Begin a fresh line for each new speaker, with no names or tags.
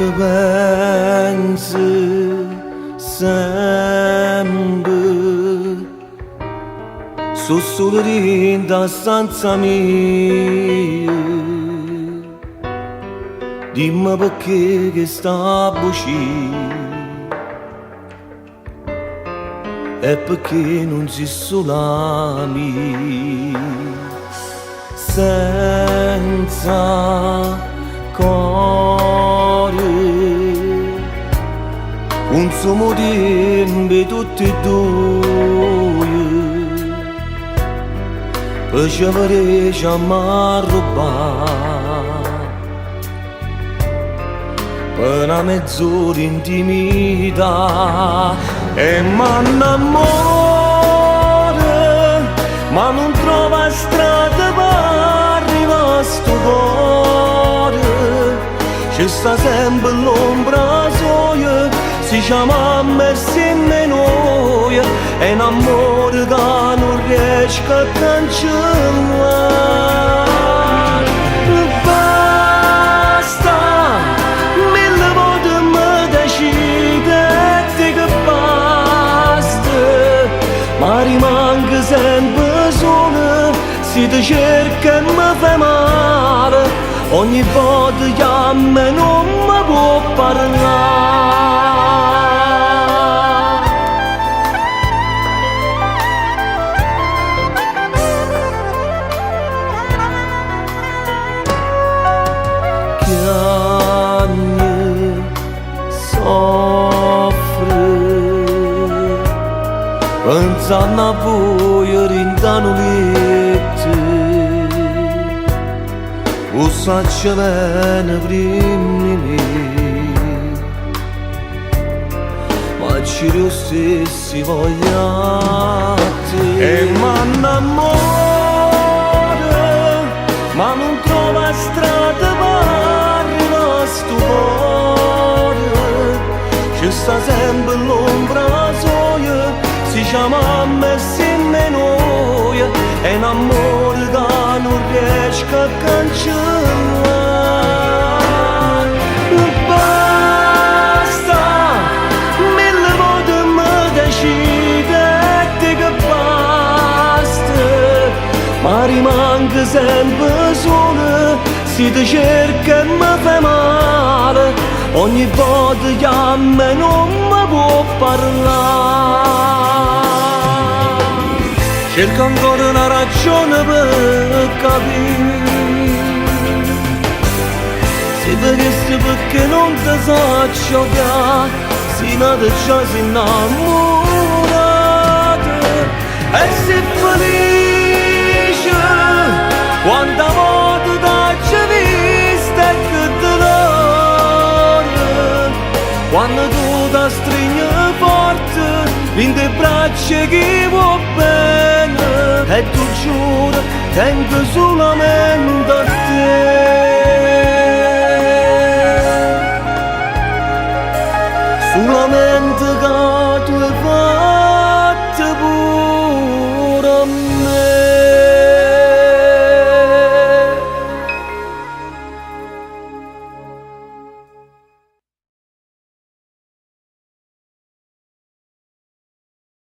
te pensi sempre, sono solo dentro la stanza mia. Dimmi perché che sta bucì e perché non si solami senza cuore, un sumo di tutti e due, per ci avere ci rubare per una mezz'ora di intimità e m'annamora, ma non trova strada per arrivare a sto cuore. Ci sta sempre l'ombra soia, si chiama Messi e Menoia, è un amore che non riesco a cancellare. Basta, mille volte mi decidete che basta, ma rimango sempre sola, si ti cerca e mi fa male. Ogni volta chiama e non mi può parlare. Chiagni soffre pensando a voi rintano letto. O saccia bene prima me, ma ci lo stessi vogliate e m'annamora, ma non trova strada per arrivare a sto cuore. Ci sta sempre l'ombra soia, si chiama Messi e Menoia, è un amore che non riesco a cancellare. Basta, mille volte mi decidete che basta, ma rimango sempre sola, si ti cerca e mi fa male. Ogni volta chiama e non mi può parlare. Cerco ancora una ragione per capire, se vedessi perché non ti so giocare, sino da già si innamorata e sei felice quanta volta t'hai vista e che dolore, quando tu ti stringi forte in te braccia che vuoi bene, e tu giuro tengo solamente a te.